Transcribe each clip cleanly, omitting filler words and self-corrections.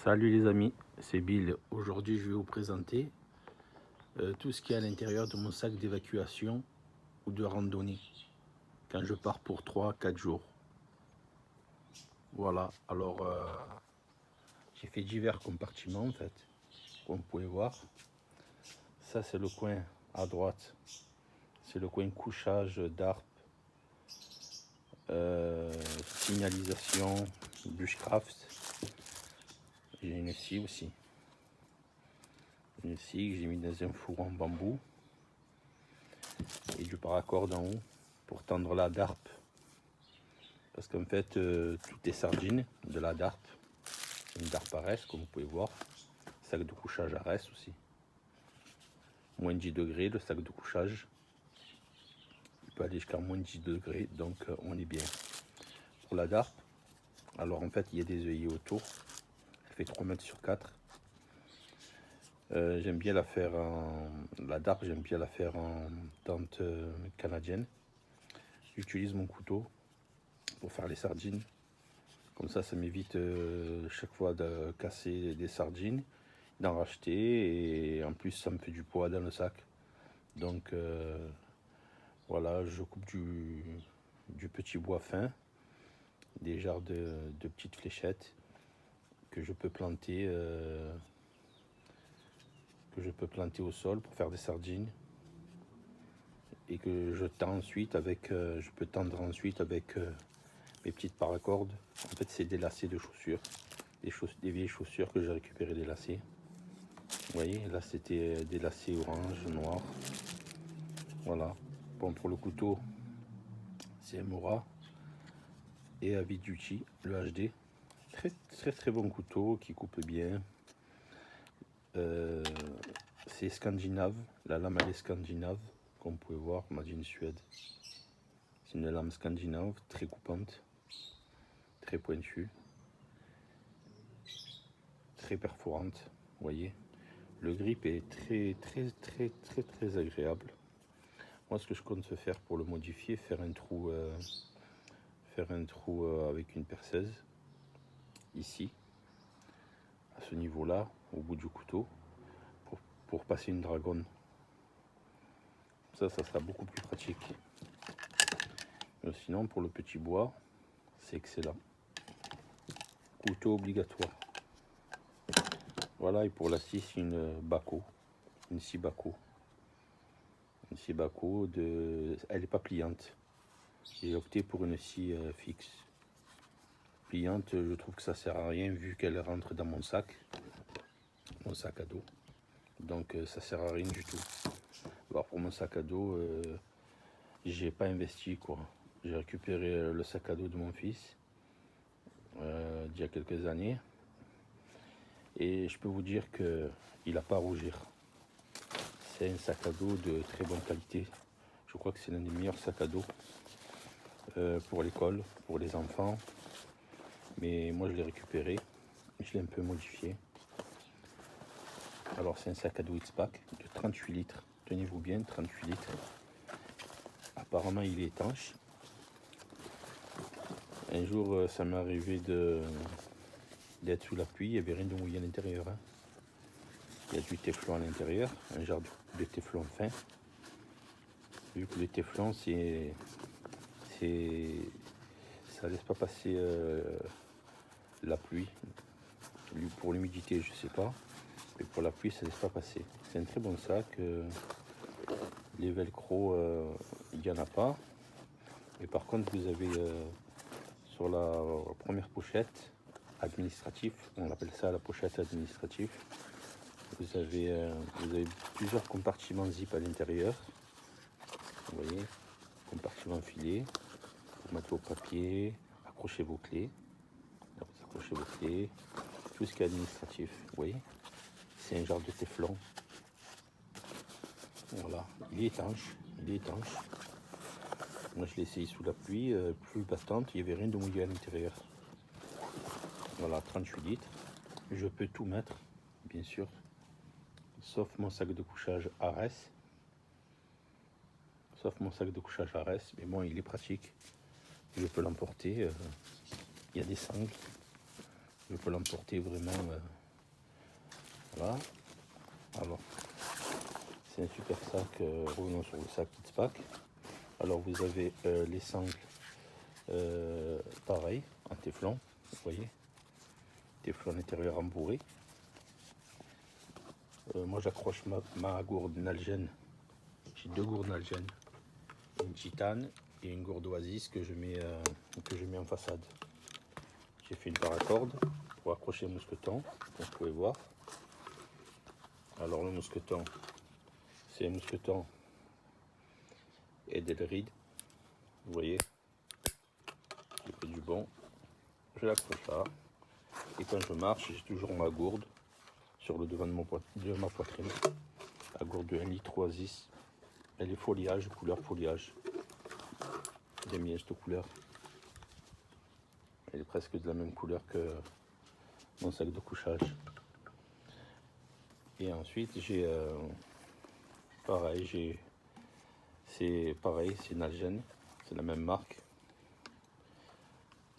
Salut les amis, c'est Bill. Aujourd'hui je vais vous présenter tout ce qu'il y a à l'intérieur de mon sac d'évacuation ou de randonnée quand je pars pour 3-4 jours. Voilà, alors j'ai fait divers compartiments en fait, comme vous pouvez voir. Ça c'est le coin à droite, c'est le coin couchage d'ARP, signalisation, bushcraft. J'ai une scie aussi. Une scie que j'ai mis dans un four en bambou. Et du paracorde en haut pour tendre la DARP. Parce qu'en fait, tout est sardines de la DARP. Une DARP Ares, comme vous pouvez voir. Sac de couchage Ares aussi. Moins 10 degrés le sac de couchage. Il peut aller jusqu'à moins 10 degrés, donc on est bien. Pour la DARP, alors en fait, il y a des œillets autour. Elle fait 3 mètres sur 4. J'aime bien la faire en... La DARP, j'aime bien la faire en tente canadienne. J'utilise mon couteau pour faire les sardines. Comme ça m'évite chaque fois de casser des sardines, d'en racheter, et en plus ça me fait du poids dans le sac. Donc voilà, je coupe du petit bois fin, des genres de petites fléchettes que je peux planter au sol pour faire des sardines, et que je tends ensuite avec, je peux tendre ensuite avec mes petites paracordes. En fait, c'est des lacets de chaussures, des vieilles chaussures que j'ai récupérées des lacets. Vous voyez, là c'était des lacets orange, noir. Voilà. Bon, pour le couteau, c'est Mora et Avid Duty, le HD. Très bon couteau qui coupe bien. C'est scandinave, la lame elle est scandinave, comme vous pouvez voir, made in Suède. C'est une lame scandinave, très coupante, très pointue, très perforante, vous voyez. Le grip est très agréable. Moi, ce que je compte faire pour le modifier, faire un trou avec une perceuse, ici, à ce niveau-là, au bout du couteau, pour passer une dragonne. Ça sera beaucoup plus pratique. Mais sinon, pour le petit bois, c'est excellent. Couteau obligatoire. Voilà, et pour la scie, c'est une Bako, une scie Bako. Une scie Bako, elle n'est pas pliante. J'ai opté pour une scie fixe. Pliante, je trouve que ça sert à rien vu qu'elle rentre dans mon sac à dos. Donc ça sert à rien du tout. Alors pour mon sac à dos, j'ai pas investi quoi. J'ai récupéré le sac à dos de mon fils il y a quelques années, et je peux vous dire que il n'a pas à rougir. C'est un sac à dos de très bonne qualité. Je crois que c'est l'un des meilleurs sacs à dos pour l'école, pour les enfants. Mais moi je l'ai récupéré, je l'ai un peu modifié. Alors c'est un sac à dos X-Pack de 38 litres. Tenez-vous bien, 38 litres. Apparemment il est étanche. Un jour ça m'est arrivé d'être sous la pluie, il n'y avait rien de mouillé à l'intérieur. Hein. Il y a du téflon à l'intérieur, un genre de téflon fin. Vu que le téflon ça laisse pas passer la pluie. Pour l'humidité je sais pas, mais pour la pluie ça laisse pas passer. C'est un très bon sac. Les velcro il n'y en a pas, mais par contre vous avez sur la première pochette administrative, on appelle ça la pochette administrative, vous avez plusieurs compartiments zip à l'intérieur. Vous voyez, compartiment filet, vous mettez vos papiers, accrochez vos clés, tout ce qui est administratif. Vous voyez, c'est un genre de téflon. Voilà, il est étanche. Moi je l'ai essayé sous la pluie, pluie battante, il n'y avait rien de mouillé à l'intérieur. Voilà, 38 litres. Je peux tout mettre, bien sûr, sauf mon sac de couchage Ares. Mais bon, il est pratique. Je peux l'emporter. Il y a des sangles. je peux l'emporter vraiment. Voilà. Alors, c'est un super sac. Revenons sur le sac Kidspack. Alors, vous avez les sangles, pareil, en téflon, vous voyez, téflon intérieur embourré. Moi, j'accroche ma gourde Nalgene. J'ai 2 gourdes Nalgene, une titane et une gourde Oasis que je mets en façade. J'ai fait une paracorde pour accrocher le mousqueton, comme vous pouvez voir. Alors le mousqueton, c'est un mousqueton Edelrid, vous voyez, j'ai fait du bon, je l'accroche là, et quand je marche, j'ai toujours ma gourde sur le devant de ma poitrine, la gourde de 1 litre Oasis, elle est foliage, couleur foliage, j'aime bien cette couleur, elle est presque de la même couleur que mon sac de couchage. Et ensuite j'ai pareil, c'est Nalgene, c'est la même marque.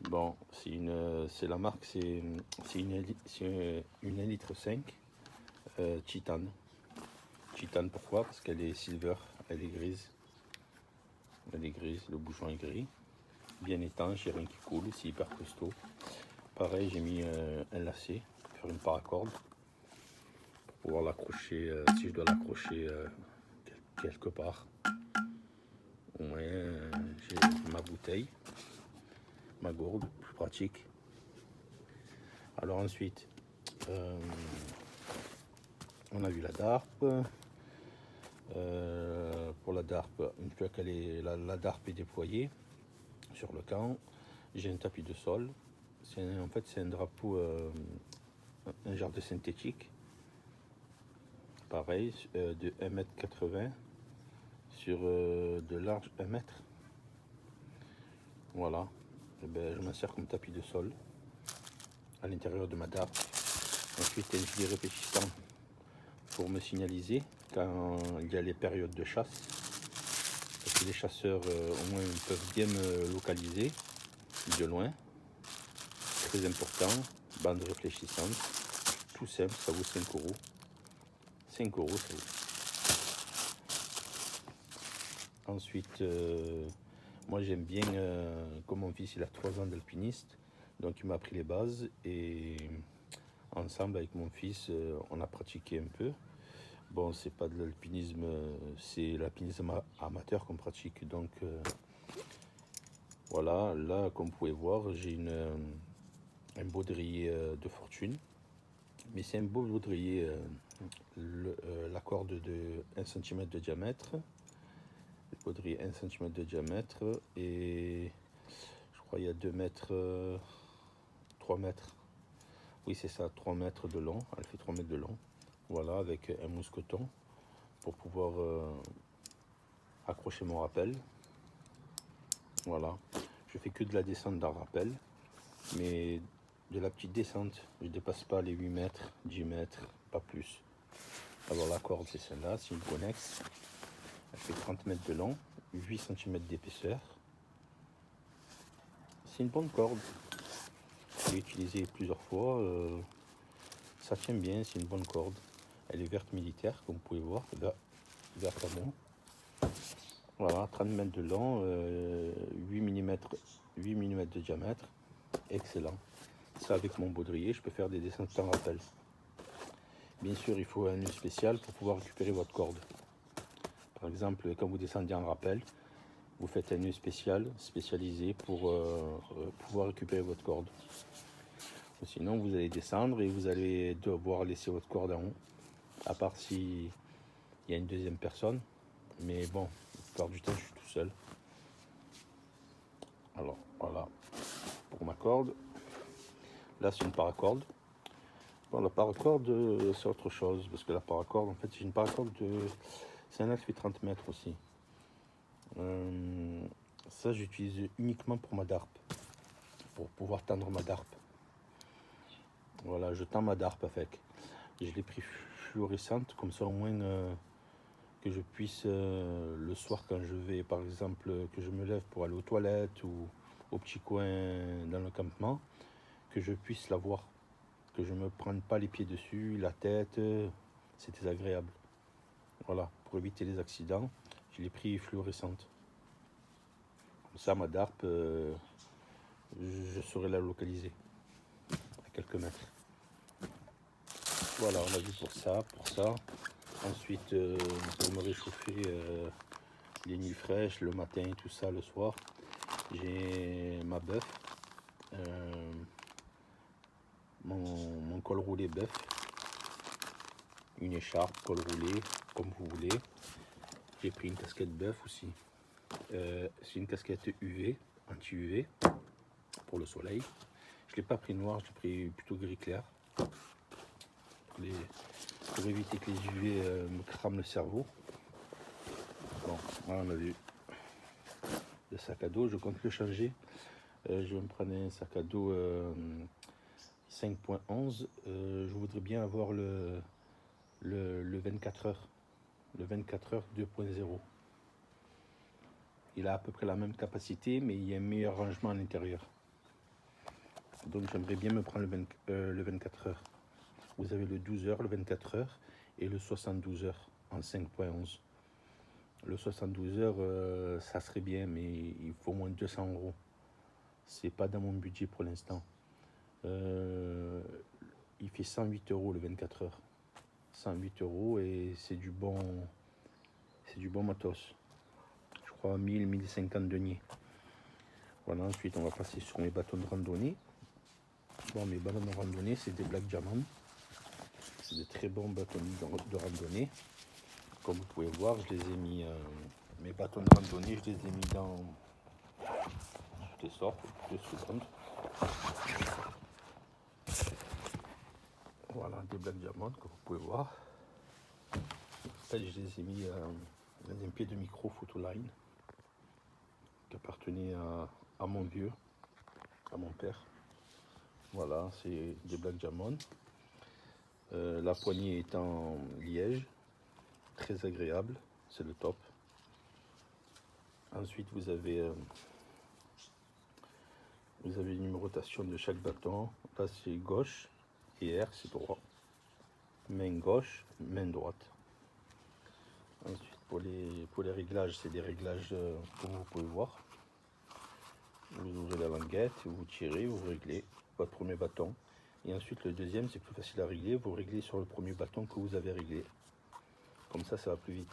Bon, c'est la marque, c'est une 1 litre 5 Titane. Titane, pourquoi? Parce qu'elle est silver, elle est grise. Elle est grise, le bouchon est gris. Bien étanche, il n'y a rien qui coule, c'est hyper costaud. Pareil, j'ai mis un lacet, pour faire une paracorde, pour pouvoir l'accrocher, si je dois l'accrocher quelque part. Au moins, j'ai ma bouteille, ma gourde, plus pratique. Alors ensuite, on a vu la DARP. Pour la DARP, une fois que la DARP est déployée sur le camp, j'ai un tapis de sol. En fait, c'est un drapeau, un genre de synthétique. Pareil, de 1,80 m sur de large 1 mètre. Voilà. Et ben, je m'en sers comme tapis de sol à l'intérieur de ma DARP. Ensuite, un gilet réfléchissant pour me signaliser quand il y a les périodes de chasse. Parce que les chasseurs, au moins, peuvent bien me localiser de loin. Très important. Bande réfléchissante. Tout simple, ça vaut 5 €. 5 €, ça vaut. Ensuite, moi j'aime bien, comme mon fils il a 3 ans d'alpiniste, donc il m'a appris les bases et ensemble avec mon fils, on a pratiqué un peu. Bon, c'est pas de l'alpinisme, c'est l'alpinisme amateur qu'on pratique. Donc voilà, là comme vous pouvez voir, j'ai un baudrier de fortune. Mais c'est un beau baudrier, la corde de 1 cm de diamètre. Le baudrier 1 cm de diamètre et je crois il y a 2 mètres, 3 mètres. Oui, c'est ça, 3 mètres de long. Elle fait 3 mètres de long. Voilà, avec un mousqueton pour pouvoir accrocher mon rappel. Voilà, je fais que de la descente dans le rappel, mais de la petite descente. Je dépasse pas les 8 mètres, 10 mètres, pas plus. Alors la corde, c'est celle-là, c'est une Connex. Elle fait 30 mètres de long, 8 cm d'épaisseur. C'est une bonne corde. Je l'ai utilisée plusieurs fois. Ça tient bien, c'est une bonne corde. Elle est verte militaire, comme vous pouvez voir, vert carbone. Voilà, 30 mètres de long, 8 mm de diamètre. Excellent. Ça, avec mon baudrier, je peux faire des descentes sans rappel. Bien sûr, il faut un nœud spécial pour pouvoir récupérer votre corde. Par exemple, quand vous descendez en rappel, vous faites un nœud spécialisé pour pouvoir récupérer votre corde. Sinon, vous allez descendre et vous allez devoir laisser votre corde en haut, à part s'il y a une deuxième personne. Mais bon, la plupart du temps, je suis tout seul. Alors, voilà pour ma corde. Là, c'est une paracorde. Bon, la paracorde, c'est autre chose, parce que la paracorde, en fait, c'est une paracorde c'est un axe qui fait 30 mètres aussi. Ça, j'utilise uniquement pour ma DARP, pour pouvoir tendre ma DARP. Voilà, je tends ma DARP avec. Je l'ai pris fluorescente, comme ça au moins que je puisse, le soir quand je vais, par exemple, que je me lève pour aller aux toilettes ou au petit coin dans le campement, que je puisse la voir. que je ne me prenne pas les pieds dessus, la tête, c'est désagréable. Voilà, pour éviter les accidents, je l'ai pris fluorescente. Comme ça, ma DARP, je saurais la localiser à quelques mètres. Voilà, on a vu pour ça. Ensuite, pour me réchauffer les nuits fraîches, le matin, tout ça, le soir, j'ai ma bœuf, mon col roulé bœuf, une écharpe, col roulé, comme vous voulez. J'ai pris une casquette bœuf aussi. C'est une casquette UV, anti-UV, pour le soleil. Je ne l'ai pas pris noir, je l'ai pris plutôt gris clair. Pour éviter que les UV me crament le cerveau. Bon, voilà, on a vu le sac à dos, je compte le changer. Je vais me prendre un sac à dos 5.11. Je voudrais bien avoir le 24 heures. Le 24 heures 2.0. Il a à peu près la même capacité, mais il y a un meilleur rangement à l'intérieur. Donc j'aimerais bien me prendre le 24 heures. Vous avez le 12 heures, le 24 heures et le 72 heures en 5.11. Le 72 heures, ça serait bien, mais il faut moins de 200 €. C'est pas dans mon budget pour l'instant. Il fait 108 € le 24 heures. 108 € et c'est du bon matos. Je crois 1050 deniers. Voilà, ensuite on va passer sur mes bâtons de randonnée. Bon, mes bâtons de randonnée, c'est des Black Diamond. C'est de très bons bâtons de randonnée. Comme vous pouvez voir, je les ai mis, mes bâtons de randonnée, je les ai mis dans toutes sortes, 2 secondes. Voilà, des Black Diamond, comme vous pouvez voir. En fait, je les ai mis dans un pied de micro Photoline qui appartenait à mon vieux, à mon père. Voilà, c'est des Black Diamond. La poignée est en liège, très agréable, c'est le top. Ensuite, vous avez une numérotation de chaque bâton. Là, c'est gauche et R, c'est droit. Main gauche, main droite. Ensuite, pour les réglages, c'est des réglages comme vous pouvez voir. Vous ouvrez la languette, vous tirez, vous réglez votre premier bâton. Et ensuite, le deuxième, c'est plus facile à régler. Vous réglez sur le premier bâton que vous avez réglé. Comme ça va plus vite.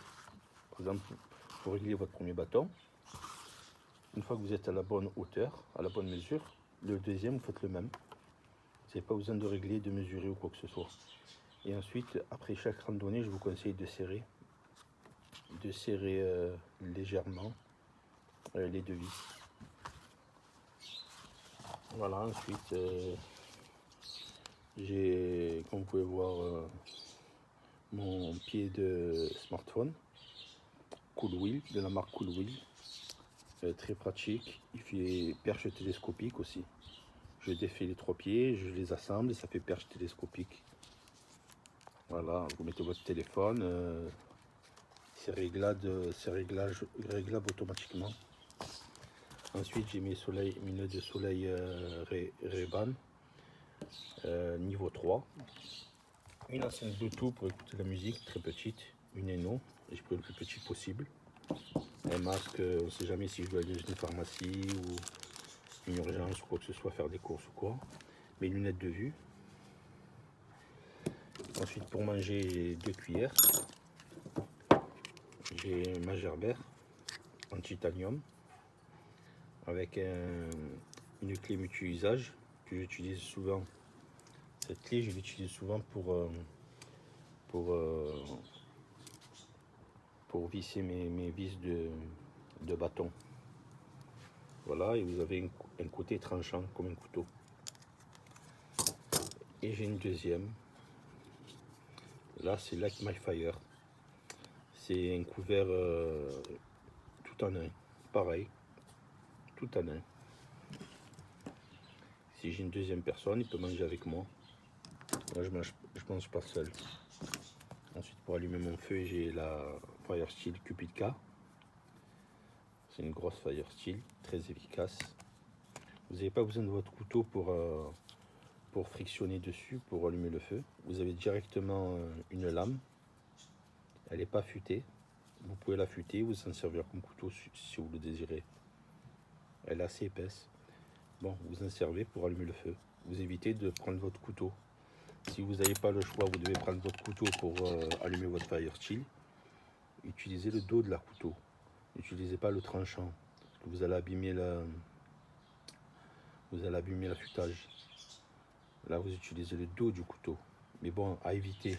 Par exemple, vous réglez votre premier bâton. Une fois que vous êtes à la bonne hauteur, à la bonne mesure, le deuxième, vous faites le même. Vous n'avez pas besoin de régler, de mesurer ou quoi que ce soit. Et ensuite, après chaque randonnée, je vous conseille de serrer légèrement les deux vis. Voilà, ensuite, j'ai, comme vous pouvez voir, mon pied de smartphone, Cool Wheel, de la marque Cool Wheel. Très pratique, il fait perche télescopique aussi. Je défais les 3 pieds, je les assemble et ça fait perche télescopique. Voilà, vous mettez votre téléphone, c'est réglable automatiquement. Ensuite, j'ai mes lunettes de soleil Ray-Ban niveau 3. Une enceinte Bluetooth pour écouter la musique, très petite, une Eno, et je prends le plus petit possible. Un masque, on ne sait jamais si je dois aller dans une pharmacie ou une urgence ou quoi que ce soit, faire des courses ou quoi. Mes lunettes de vue. Ensuite, pour manger, j'ai 2 cuillères. J'ai ma gerbère en titanium avec une clé multi-usage que j'utilise souvent. Cette clé, je l'utilise souvent pour visser mes vis de bâton. Voilà, et vous avez un côté tranchant comme un couteau. Et j'ai une deuxième. Là, c'est Light My Fire. C'est un couvert tout en un. Pareil, tout en un. Si j'ai une deuxième personne, il peut manger avec moi. Moi, je mange pas seul. Ensuite, pour allumer mon feu, j'ai la Fire Steel Cupid K. C'est une grosse Fire Steel, très efficace. Vous n'avez pas besoin de votre couteau pour frictionner dessus, pour allumer le feu. Vous avez directement une lame. Elle n'est pas affûtée. Vous pouvez l'affûter, vous en servir comme couteau si vous le désirez. Elle est assez épaisse. Bon, vous en servez pour allumer le feu. Vous évitez de prendre votre couteau. Si vous n'avez pas le choix, vous devez prendre votre couteau pour allumer votre fire steel. Utilisez le dos de la couteau. N'utilisez pas le tranchant, parce que vous allez abîmer l'affûtage. Là, vous utilisez le dos du couteau. Mais bon, à éviter.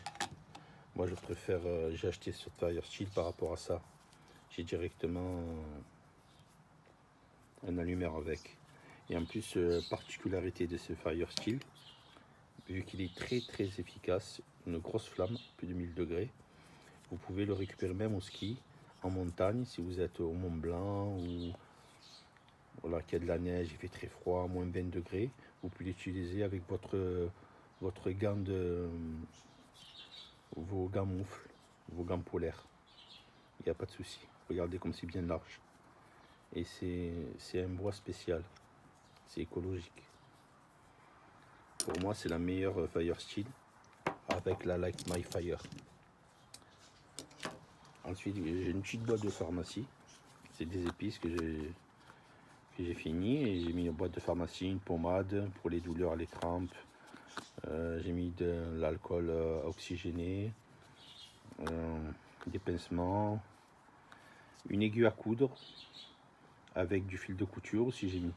Moi, je préfère, j'ai acheté ce fire steel par rapport à ça. J'ai directement un allumeur avec. Et en plus, particularité de ce fire steel, vu qu'il est très très efficace, une grosse flamme, plus de 1000 degrés, vous pouvez le récupérer même au ski, en montagne, si vous êtes au Mont Blanc ou voilà, qu'il y a de la neige, il fait très froid, moins 20 degrés, vous pouvez l'utiliser avec votre gant vos gants moufles, vos gants polaires. Il n'y a pas de souci. Regardez comme c'est bien large. Et c'est un bois spécial. C'est écologique. Pour moi, c'est la meilleure fire steel avec la Light My Fire. Ensuite, j'ai une petite boîte de pharmacie. C'est des épices que j'ai fini. Et j'ai mis une boîte de pharmacie, une pommade pour les douleurs, les crampes. J'ai mis de l'alcool oxygéné, des pincements, une aiguille à coudre avec du fil de couture aussi j'ai mis.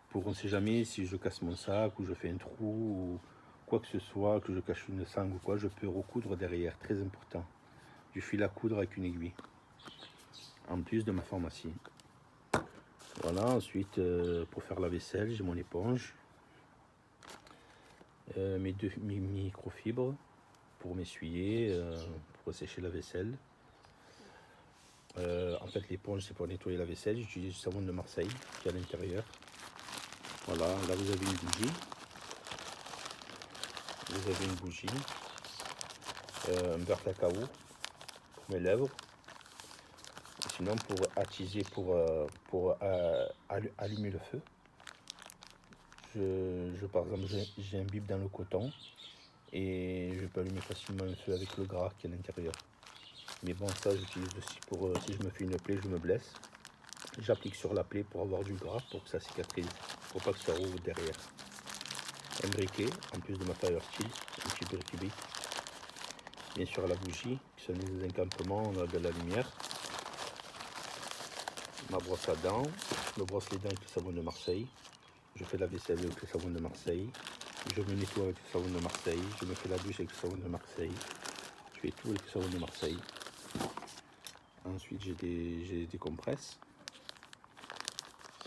Pour on ne sait jamais si je casse mon sac ou je fais un trou ou quoi que ce soit, que je cache une sangle ou quoi, je peux recoudre derrière, très important. Du fil à coudre avec une aiguille, en plus de ma pharmacie. Voilà, ensuite pour faire la vaisselle, j'ai mon éponge, mes microfibres pour m'essuyer, pour sécher la vaisselle. En fait, l'éponge c'est pour nettoyer la vaisselle, j'utilise du savon de Marseille qui est à l'intérieur. Voilà, là vous avez une bougie. Vous avez une bougie, un beurre cacao pour mes lèvres. Sinon, pour attiser, pour allumer le feu, par exemple, j'ai un bip dans le coton et je peux allumer facilement un feu avec le gras qui est à l'intérieur. Mais bon, ça j'utilise aussi pour si je me fais une plaie, je me blesse. J'applique sur la plaie pour avoir du gras, pour que ça cicatrise, pour pas que ça roule derrière. Un briquet, en plus de ma fire steel, un petit briquet. Bien sûr la bougie, qui sont des encampements, on a de la lumière. Ma brosse à dents, je me brosse les dents avec le savon de Marseille. Je fais la vaisselle avec le savon de Marseille. Je me nettoie avec le savon de Marseille. Je me fais la douche avec le savon de Marseille. Je fais tout avec le savon de Marseille. Ensuite, j'ai des compresses.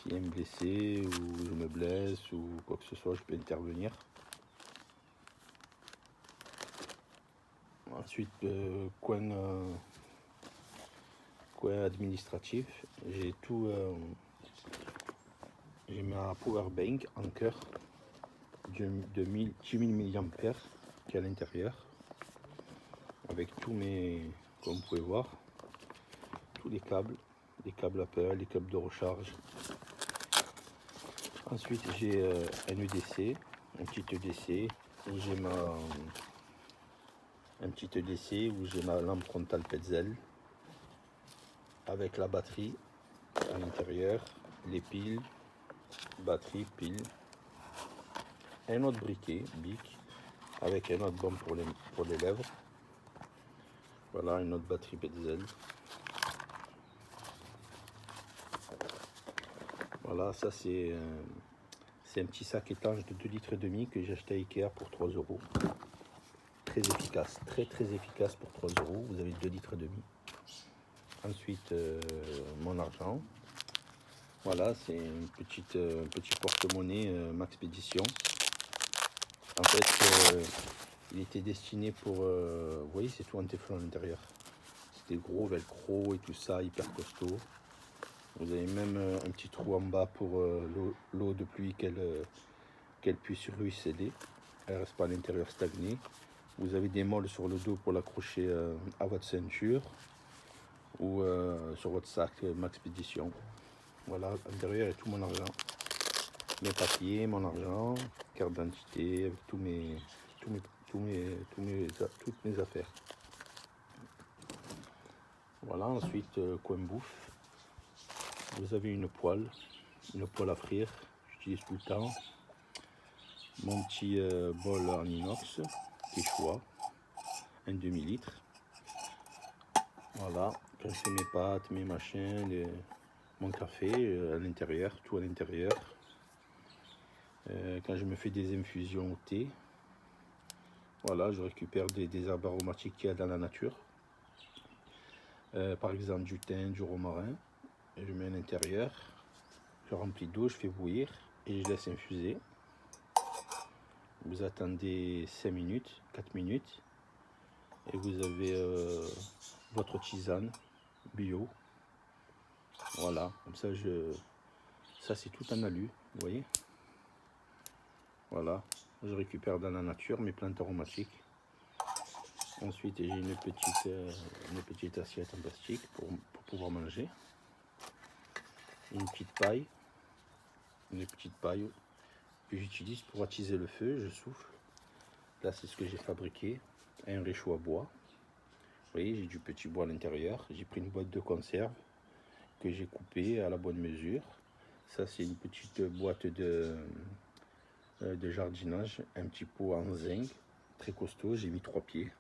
S'il y a un blessé ou je me blesse ou quoi que ce soit, je peux intervenir. Ensuite, coin administratif, j'ai tout. J'ai ma power bank en cœur de 10 000 mAh qui est à l'intérieur, avec tous mes, comme vous pouvez voir, tous les câbles Apple, les câbles de recharge. Ensuite, j'ai un EDC, un petit EDC où j'ai ma lampe frontale Petzl avec la batterie à l'intérieur, les piles, batterie, pile, un autre briquet, bic, avec un autre bombe pour les lèvres. Voilà, une autre batterie Petzl. Voilà, ça c'est un petit sac étanche de 2,5 litres que j'ai acheté à Ikea pour 3 €. Très efficace, très efficace pour 3 €. Vous avez 2,5 litres. Ensuite, mon argent. Voilà, c'est un petit porte-monnaie Maxpédition. En fait, il était destiné pour... vous voyez, c'est tout en téflon à l'intérieur. C'était gros, velcro et tout ça, hyper costaud. Vous avez même un petit trou en bas pour l'eau de pluie qu'elle puisse ruisseler. Elle ne reste pas à l'intérieur stagnée. Vous avez des molles sur le dos pour l'accrocher à votre ceinture ou sur votre sac Maxpédition. Voilà, à l'intérieur il y a tout mon argent. mes papiers, mon argent, carte d'identité, avec toutes mes affaires. Voilà, ensuite, coin bouffe. Vous avez une poêle à frire, j'utilise tout le temps. Mon petit bol en inox, Quechua, un demi-litre. Voilà, quand je fais mes pâtes, mes machins, mon café à l'intérieur, tout à l'intérieur. Quand je me fais des infusions au thé, voilà, je récupère des herbes aromatiques qu'il y a dans la nature. Par exemple du thym, du romarin, et je mets à l'intérieur. Je remplis d'eau, je fais bouillir et je laisse infuser. Vous attendez 5 minutes, 4 minutes et vous avez votre tisane bio. Voilà, comme ça ça c'est tout en alu, vous voyez. Voilà, je récupère dans la nature mes plantes aromatiques. Ensuite j'ai une petite assiette en plastique pour pouvoir manger. Une petite paille que j'utilise pour attiser le feu, je souffle. Là c'est ce que j'ai fabriqué, un réchaud à bois. Vous voyez, j'ai du petit bois à l'intérieur. J'ai pris une boîte de conserve que j'ai coupée à la bonne mesure. Ça c'est une petite boîte de jardinage, un petit pot en zinc, très costaud. J'ai mis 3 pieds.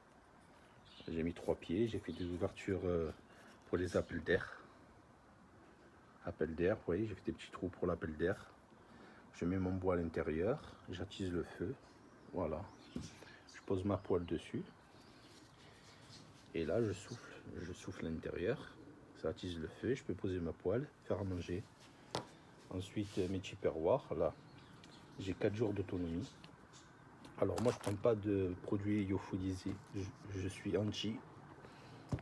J'ai fait des ouvertures pour les appels d'air. Vous voyez, j'ai fait des petits trous pour l'appel d'air. Je mets mon bois à l'intérieur, j'attise le feu. Voilà. Je pose ma poêle dessus. Et là, je souffle à l'intérieur. Ça attise le feu. Je peux poser ma poêle, faire à manger. Ensuite, mes petits perroirs. Là, j'ai 4 jours d'autonomie. Alors, moi, je prends pas de produits lyophilisés. Je suis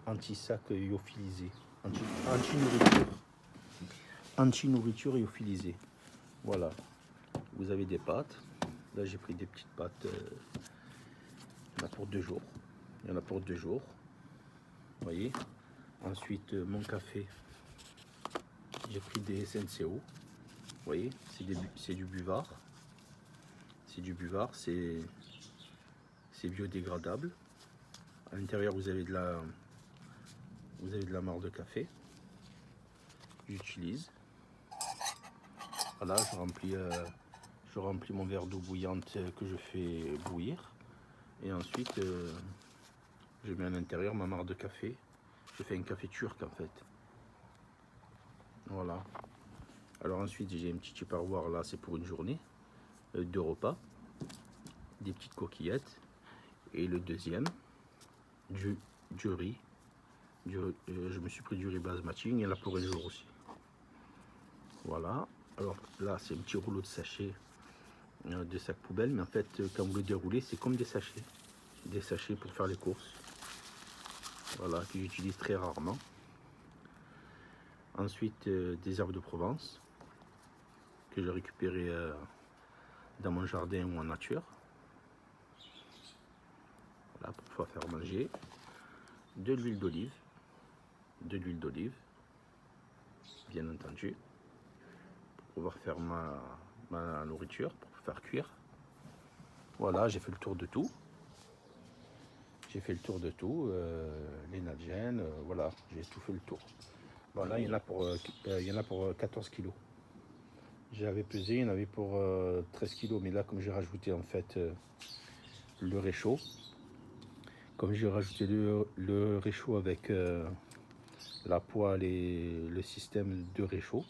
anti-sac lyophilisé. Anti-nourriture. Anti-nourriture lyophilisée. Voilà. Vous avez des pâtes. Là, j'ai pris des petites pâtes. Il y en a pour 2 jours. Vous voyez. Ensuite, mon café. J'ai pris des SNCO. Vous voyez, c'est du buvard. C'est biodégradable. À l'intérieur, vous avez de la marc de café. J'utilise. Voilà, je remplis mon verre d'eau bouillante que je fais bouillir. Et ensuite, je mets à l'intérieur ma marc de café. Je fais un café turc en fait. Voilà. Alors ensuite, j'ai un petit tupperware là, c'est pour une journée. 2 repas. Des petites coquillettes. Et le deuxième, du riz. Je me suis pris du riz basmati, il y en a pour un jour aussi. Voilà. Alors là, c'est un petit rouleau de sachets de sac poubelle, mais en fait, quand vous le déroulez, c'est comme des sachets. Des sachets pour faire les courses. Voilà, que j'utilise très rarement. Ensuite, des herbes de Provence que j'ai récupérées dans mon jardin ou en nature. Voilà, pour pouvoir faire manger. De l'huile d'olive. Bien entendu. Pour pouvoir faire ma nourriture, pour faire cuire. Voilà, j'ai fait le tour de tout. Les nadjens, voilà, j'ai tout fait le tour. Voilà, il y en a pour 14 kilos. J'avais pesé, il y en avait pour 13 kilos, mais là, comme j'ai rajouté en fait le réchaud, le réchaud avec la poêle et le système de réchaud,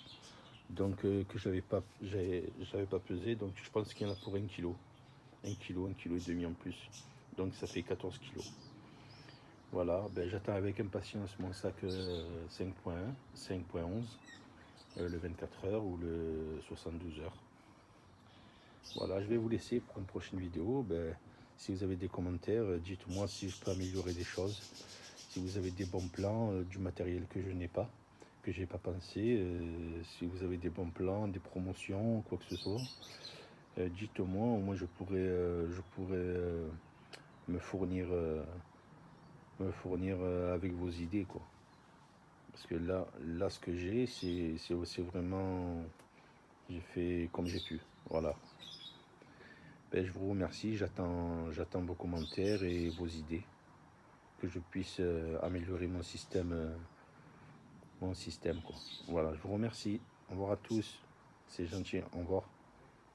donc que j'avais pas pesé, donc je pense qu'il y en a pour 1 kilo. 1 kilo et demi en plus. Donc ça fait 14 kilos. Voilà, ben, j'attends avec impatience mon sac 5.1, 5.11, le 24 heures ou le 72 heures. Voilà, je vais vous laisser pour une prochaine vidéo. Ben, si vous avez des commentaires, dites-moi si je peux améliorer des choses. Si vous avez des bons plans, du matériel que je n'ai pas, que j'ai pas pensé, si vous avez des bons plans, des promotions, quoi que ce soit, dites-moi, au moins je pourrais me fournir avec vos idées, quoi. Parce que là ce que j'ai, c'est vraiment, j'ai fait comme j'ai pu. Voilà. Ben, je vous remercie, j'attends vos commentaires et vos idées, que je puisse améliorer mon système, quoi. Voilà, je vous remercie. Au revoir à tous. C'est gentil. Au revoir.